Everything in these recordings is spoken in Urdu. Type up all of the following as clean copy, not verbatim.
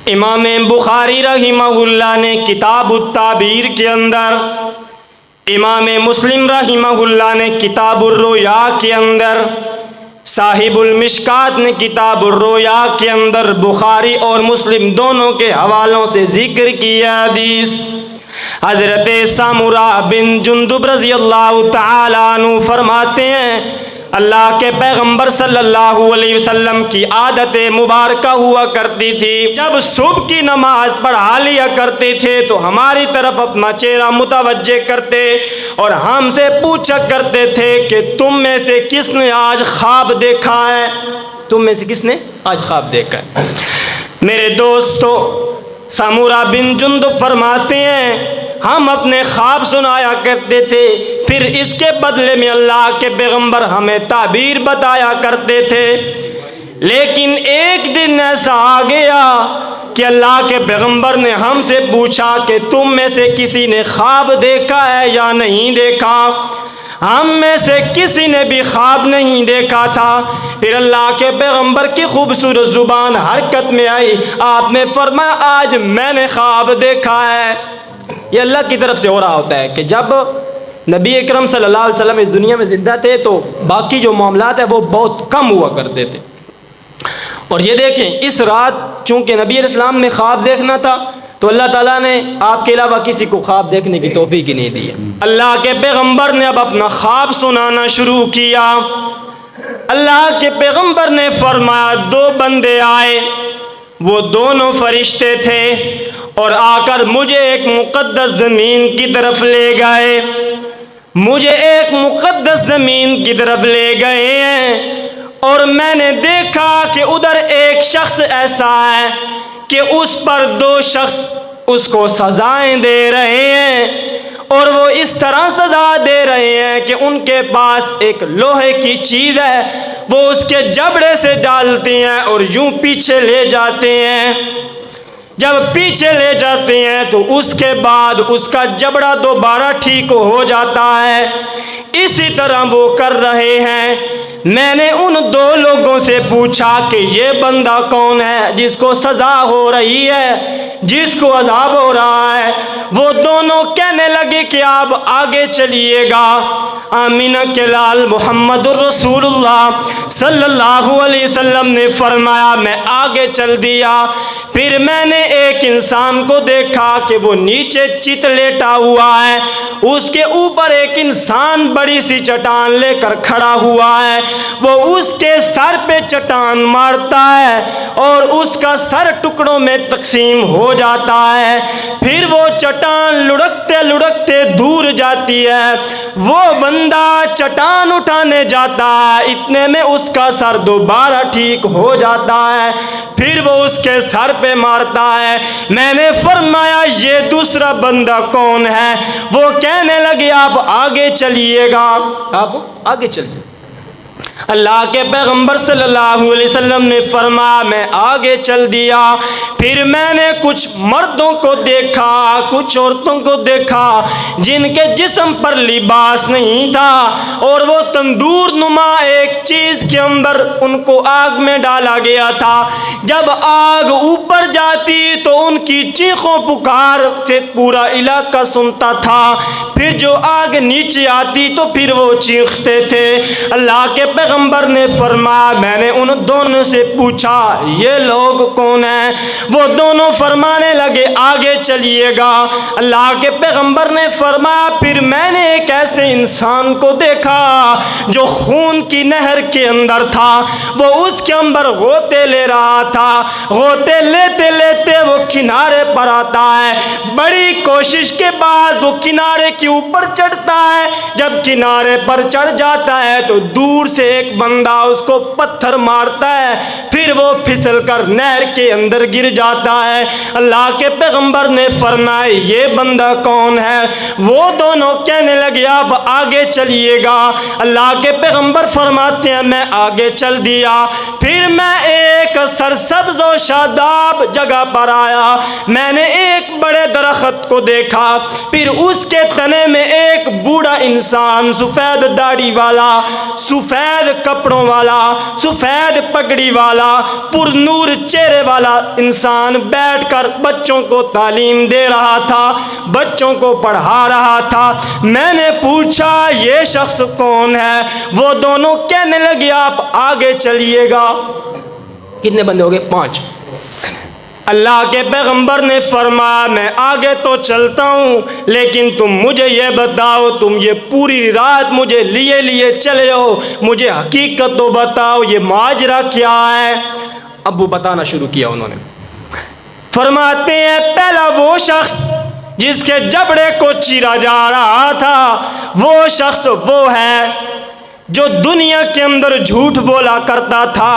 امام بخاری رحمہ اللہ نے کتاب التعبیر کے اندر، امام مسلم رحمہ اللہ نے کتاب الرؤیا کے اندر، صاحب المشکات نے کتاب الرؤیا کے اندر بخاری اور مسلم دونوں کے حوالوں سے ذکر کیا حدیث۔ حضرت سامورا بن جندب رضی اللہ تعالیٰ عنہ فرماتے ہیں اللہ کے پیغمبر صلی اللہ علیہ وسلم کی عادت مبارکہ ہوا کرتی تھی، جب صبح کی نماز پڑھا لیا کرتے تھے تو ہماری طرف اپنا چہرہ متوجہ کرتے اور ہم سے پوچھا کرتے تھے کہ تم میں سے کس نے آج خواب دیکھا ہے؟ تم میں سے کس نے آج خواب دیکھا ہے؟ میرے دوستو، سامورا بن جندب فرماتے ہیں ہم اپنے خواب سنایا کرتے تھے، پھر اس کے بدلے میں اللہ کے پیغمبر ہمیں تعبیر بتایا کرتے تھے۔ لیکن ایک دن ایسا آ گیا کہ اللہ کے پیغمبر نے ہم سے پوچھا کہ تم میں سے کسی نے خواب دیکھا ہے یا نہیں دیکھا؟ ہم میں سے کسی نے بھی خواب نہیں دیکھا تھا۔ پھر اللہ کے پیغمبر کی خوبصورت زبان حرکت میں آئی، آپ نے فرمایا آج میں نے خواب دیکھا ہے۔ یہ اللہ کی طرف سے ہو رہا ہوتا ہے کہ جب نبی اکرم صلی اللہ علیہ وسلم اس دنیا میں زندہ تھے تو باقی جو معاملات ہیں وہ بہت کم ہوا کرتے تھے، اور یہ دیکھیں اس رات چونکہ نبی علیہ السلام نے خواب دیکھنا تھا تو اللہ تعالیٰ نے آپ کے علاوہ کسی کو خواب دیکھنے کی توفیق ہی نہیں دی ہے۔ اللہ کے پیغمبر نے اب اپنا خواب سنانا شروع کیا۔ اللہ کے پیغمبر نے فرمایا دو بندے آئے، وہ دونوں فرشتے تھے، اور آ کر مجھے ایک مقدس زمین کی طرف لے گئے، مجھے ایک مقدس زمین کی طرف لے گئے ہیں، اور میں نے دیکھا کہ ادھر ایک شخص ایسا ہے کہ اس پر دو شخص اس کو سزائیں دے رہے ہیں، اور وہ اس طرح سزا دے رہے ہیں کہ ان کے پاس ایک لوہے کی چیز ہے، وہ اس کے جبڑے سے ڈالتے ہیں اور یوں پیچھے لے جاتے ہیں۔ جب پیچھے لے جاتے ہیں تو اس کے بعد اس کا جبڑا دوبارہ ٹھیک ہو جاتا ہے۔ اسی طرح وہ کر رہے ہیں۔ میں نے ان دو لوگوں سے پوچھا کہ یہ بندہ کون ہے جس کو سزا ہو رہی ہے، جس کو عذاب ہو رہا ہے؟ وہ دونوں کہنے لگے کہ آپ آگے چلیے گا۔ آمینہ کے لال محمد الرسول اللہ صلی اللہ علیہ وسلم نے فرمایا میں آگے چل دیا۔ پھر میں نے ایک انسان کو دیکھا کہ وہ نیچے چت لیٹا ہوا ہے، اس کے اوپر ایک انسان بڑی سی چٹان لے کر کھڑا ہوا ہے، وہ اس کے سر پہ چٹان مارتا ہے اور اس کا سر ٹکڑوں میں تقسیم ہو جاتا ہے، پھر وہ چٹان لڑکتے لڑکتے دور جاتی ہے، وہ بندہ چٹان اٹھانے جاتا ہے، اتنے میں اس کا سر دوبارہ ٹھیک ہو جاتا ہے، پھر وہ اس کے سر پہ مارتا ہے۔ میں نے فرمایا یہ دوسرا بندہ کون ہے؟ وہ کہنے لگے آپ آگے چلیے گا، آپ آگے چلیے۔ اللہ کے پیغمبر صلی اللہ علیہ وسلم نے فرمایا میں آگے چل دیا۔ پھر میں نے کچھ مردوں کو دیکھا، کچھ عورتوں کو دیکھا جن کے جسم پر لباس نہیں تھا، اور وہ تندور نما ایک چیز کے اندر ان کو آگ میں ڈالا گیا تھا۔ جب آگ اوپر جاتی تو ان کی چیخوں پکار سے پورا علاقہ سنتا تھا، پھر جو آگ نیچے آتی تو پھر وہ چیختے تھے۔ اللہ کے پیغمبر نے فرمایا میں نے ان دونوں سے پوچھا یہ لوگ کون ہیں؟ وہ دونوں فرمانے لگے آگے چلیے گا۔ اللہ کے پیغمبر نے فرمایا پھر میں نے ایک ایسے انسان کو دیکھا جو خون کی نہر کے اندر تھا، وہ اس کے اندر غوطے لے رہا تھا، غوطے لیتے لیتے وہ کنارے پر آتا ہے، بڑی کوشش کے بعد وہ کنارے کے اوپر چڑھتا ہے، جب کنارے پر چڑھ جاتا ہے تو دور سے ایک بندہ اس کو پتھر مارتا ہے، پھر وہ پھسل کر نہر کے اندر گر جاتا ہے۔ اللہ کے پیغمبر نے فرمایا یہ بندہ کون ہے؟ وہ دونوں کہنے لگے آپ آگے چلیے گا۔ اللہ کے پیغمبر فرماتے ہیں میں آگے چل دیا۔ پھر میں ایک سرسبز و شاداب جگہ پر آیا، میں نے ایک بڑے درخت کو دیکھا، پھر اس کے تنے میں ایک بوڑھا انسان سفید داڑھی والا، سفید کپڑوں والا، سفید پگڑی والا، پر نور چہرے والا انسان بیٹھ کر بچوں کو تعلیم دے رہا تھا، بچوں کو پڑھا رہا تھا۔ میں نے پوچھا یہ شخص کون ہے؟ وہ دونوں کہنے لگے آپ آگے چلیے گا۔ کتنے بندے ہو گئے؟ 5۔ اللہ کے پیغمبر نے فرمایا میں آگے تو چلتا ہوں، لیکن تم مجھے یہ بتاؤ، تم یہ پوری رات مجھے لیے چلے ہو، مجھے حقیقت تو بتاؤ یہ ماجرا کیا ہے؟ اب وہ بتانا شروع کیا انہوں نے۔ فرماتے ہیں پہلا وہ شخص جس کے جبڑے کو چیرا جا رہا تھا، وہ شخص وہ ہے جو دنیا کے اندر جھوٹ بولا کرتا تھا،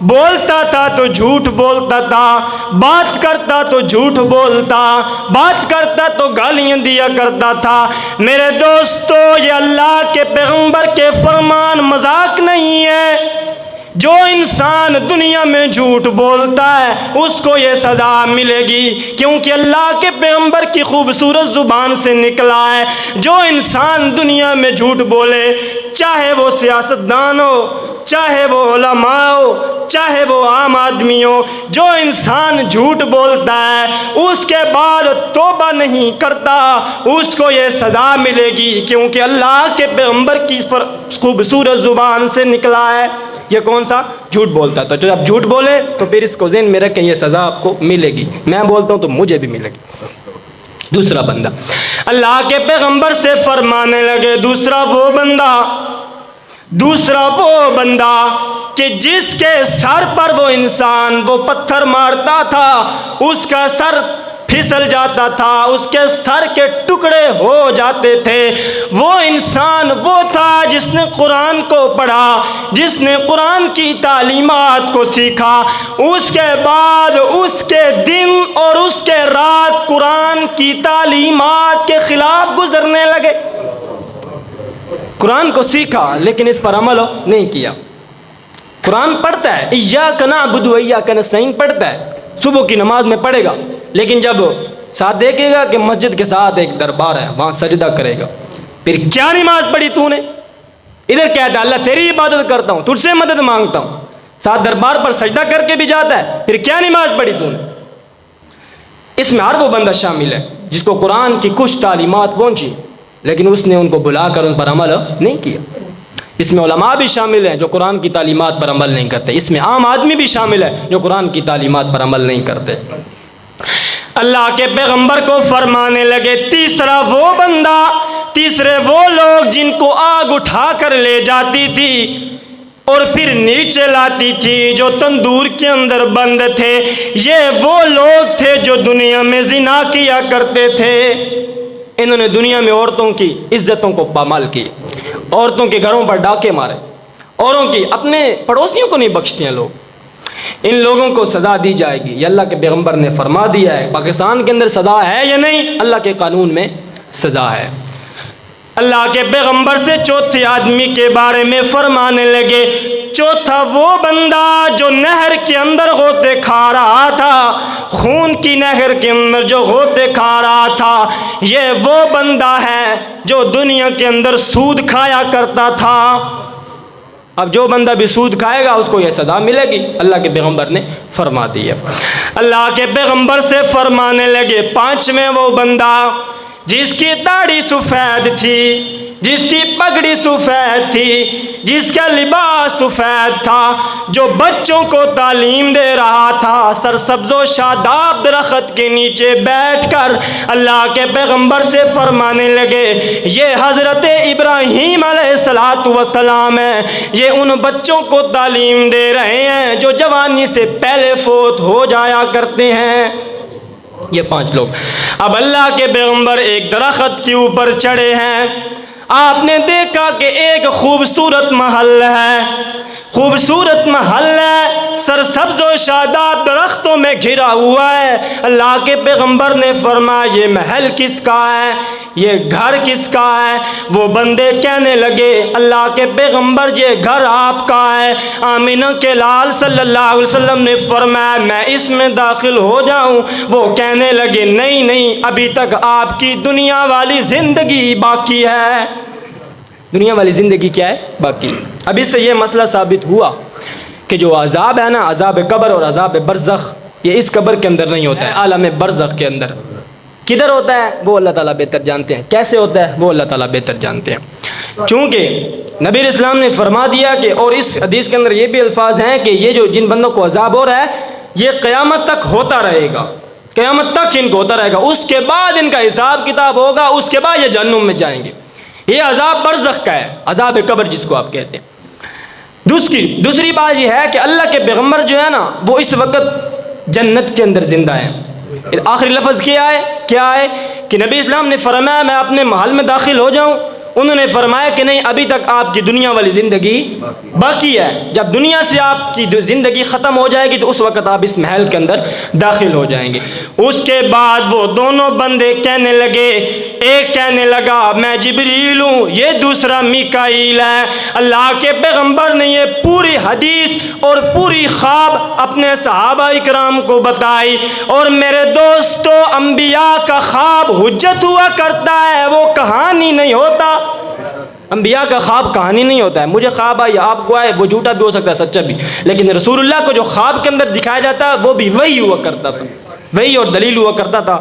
بولتا تھا تو جھوٹ بولتا تھا، بات کرتا تو جھوٹ بولتا، بات کرتا تو گالیاں دیا کرتا تھا۔ میرے دوستو یہ اللہ کے پیغمبر کے فرمان مذاق نہیں ہے۔ جو انسان دنیا میں جھوٹ بولتا ہے اس کو یہ سزا ملے گی، کیونکہ اللہ کے پیغمبر کی خوبصورت زبان سے نکلا ہے۔ جو انسان دنیا میں جھوٹ بولے، چاہے وہ سیاستدان ہو، چاہے وہ علماء ہو، چاہے وہ عام آدمی ہو، جو انسان جھوٹ بولتا ہے اس کے بعد توبہ نہیں کرتا، اس کو یہ سزا ملے گی، کیونکہ اللہ کے پیغمبر کی خوبصورت زبان سے نکلا ہے۔ یہ کون سا؟ جھوٹ بولتا تھا۔ جو آپ جھوٹ بولے تو پھر اس کو ذہن میں رکھیں یہ سزا آپ کو ملے گی، میں بولتا ہوں تو مجھے بھی ملے گی۔ دوسرا بندہ اللہ کے پیغمبر سے فرمانے لگے، دوسرا وہ بندہ کہ جس کے سر پر وہ انسان وہ پتھر مارتا تھا، اس کا سر پھسل جاتا تھا، اس کے سر کے ٹکڑے ہو جاتے تھے۔ وہ انسان وہ تھا جس نے قرآن کو پڑھا، جس نے قرآن کی تعلیمات کو سیکھا، اس کے بعد اس کے دن اور اس کے رات قرآن کی تعلیمات کے خلاف گزرنے لگے۔ قرآن کو سیکھا لیکن اس پر عمل نہیں کیا۔ قرآن پڑھتا ہے، ایاک نعبد و ایاک نستعین پڑھتا ہے، صبح کی نماز میں پڑھے گا، لیکن جب ساتھ دیکھے گا کہ مسجد کے ساتھ ایک دربار ہے وہاں سجدہ کرے گا، پھر کیا نماز پڑھی تو نے؟ ادھر کہتا ہے اللہ تیری عبادت کرتا ہوں، تجھ سے مدد مانگتا ہوں، ساتھ دربار پر سجدہ کر کے بھی جاتا ہے، پھر کیا نماز پڑھی تو نے؟ اس میں ہر وہ بندہ شامل ہے جس کو قرآن کی کچھ تعلیمات پہنچی لیکن اس نے ان کو بلا کر ان پر عمل نہیں کیا۔ اس میں علماء بھی شامل ہیں جو قرآن کی تعلیمات پر عمل نہیں کرتے، اس میں عام آدمی بھی شامل ہے جو قرآن کی تعلیمات پر عمل نہیں کرتے۔ اللہ کے پیغمبر کو فرمانے لگے تیسرا وہ بندہ، تیسرے وہ لوگ جن کو آگ اٹھا کر لے جاتی تھی اور پھر نیچے لاتی تھی، جو تندور کے اندر بند تھے، یہ وہ لوگ تھے جو دنیا میں زنا کیا کرتے تھے۔ انہوں نے دنیا میں عورتوں کی عزتوں کو پامال کی، عورتوں کے گھروں پر ڈاکے مارے، اوروں کی، اپنے پڑوسیوں کو نہیں بخشتے ہیں لوگ۔ ان لوگوں کو سزا دی جائے گی، یہ اللہ کے پیغمبر نے فرما دیا ہے۔ پاکستان کے اندر سزا ہے یا نہیں؟ اللہ کے قانون میں سزا ہے۔ اللہ کے پیغمبر سے چوتھے آدمی کے بارے میں فرمانے لگے، چوتھا وہ بندہ جو نہر کے اندر غوطے کھا رہا تھا، خون کی نہر کے اندر جو غوطے کھا رہا تھا، یہ وہ بندہ ہے جو دنیا کے اندر سود کھایا کرتا تھا۔ اب جو بندہ بھی سود کھائے گا اس کو یہ سزا ملے گی، اللہ کے پیغمبر نے فرما دیا۔ اللہ کے پیغمبر سے فرمانے لگے پانچویں وہ بندہ جس کی داڑھی سفید تھی، جس کی پگڑی سفید تھی، جس کا لباس سفید تھا، جو بچوں کو تعلیم دے رہا تھا، سرسبز و شاداب درخت کے نیچے بیٹھ کر اللہ کے پیغمبر سے فرمانے لگے یہ حضرت ابراہیم علیہ السلام ہے، یہ ان بچوں کو تعلیم دے رہے ہیں جو جوانی سے پہلے فوت ہو جایا کرتے ہیں۔ یہ 5 لوگ۔ اب اللہ کے پیغمبر ایک درخت کے اوپر چڑھے ہیں، آپ نے دیکھا کہ ایک خوبصورت محل ہے، خوبصورت محل ہے، سرسبز و شاداب درختوں میں گھرا ہوا ہے۔ اللہ کے پیغمبر نے فرمایا یہ محل کس کا ہے، یہ گھر کس کا ہے؟ وہ بندے کہنے لگے اللہ کے پیغمبر یہ گھر آپ کا ہے۔ آمینہ کے لال صلی اللہ علیہ وسلم نے فرمایا میں اس میں داخل ہو جاؤں؟ وہ کہنے لگے نہیں نہیں، ابھی تک آپ کی دنیا والی زندگی باقی ہے۔ دنیا والی زندگی کیا ہے؟ باقی. اب اس سے یہ مسئلہ ثابت ہوا کہ جو عذاب ہے نا، عذاب قبر اور عذاب برزخ، یہ اس قبر کے اندر نہیں ہوتا ہے، عالم برزخ کے اندر. کدھر ہوتا ہے وہ اللہ تعالیٰ بہتر جانتے ہیں، کیسے ہوتا ہے وہ اللہ تعالیٰ بہتر جانتے ہیں. چونکہ نبی اسلام نے فرما دیا کہ، اور اس حدیث کے اندر یہ بھی الفاظ ہیں کہ یہ جو جن بندوں کو عذاب ہو رہا ہے یہ قیامت تک ہوتا رہے گا، قیامت تک ان کو ہوتا رہے گا، اس کے بعد ان کا حساب کتاب ہوگا، اس کے بعد یہ جہنم میں جائیں گے. یہ عذاب برزخ کا ہے، عذاب قبر جس کو آپ کہتے ہیں. دوسری بات یہ ہے کہ اللہ کے پیغمبر جو ہے نا وہ اس وقت جنت کے اندر زندہ ہیں. آخری لفظ کیا ہے کہ نبی اسلام نے فرمایا میں اپنے محل میں داخل ہو جاؤں. انہوں نے فرمایا کہ نہیں، ابھی تک آپ کی دنیا والی زندگی باقی ہے. جب دنیا سے آپ کی زندگی ختم ہو جائے گی تو اس وقت آپ اس محل کے اندر داخل ہو جائیں گے. اس کے بعد وہ دونوں بندے کہنے لگے، ایک کہنے لگا میں جبریل ہوں، یہ دوسرا میکائیل ہے. اللہ کے پیغمبر نے یہ پوری حدیث اور پوری خواب اپنے صحابہ اکرام کو بتائی. اور میرے دوستو، انبیاء کا خواب حجت ہوا کرتا ہے، وہ کہانی نہیں ہوتا. انبیاء کا خواب کہانی نہیں ہوتا ہے. مجھے خواب آیا، آپ کو آئے، وہ جھوٹا بھی ہو سکتا ہے سچا بھی، لیکن رسول اللہ کو جو خواب کے اندر دکھایا جاتا ہے وہ بھی وہی ہوا کرتا تھا، وہی اور دلیل ہوا کرتا تھا.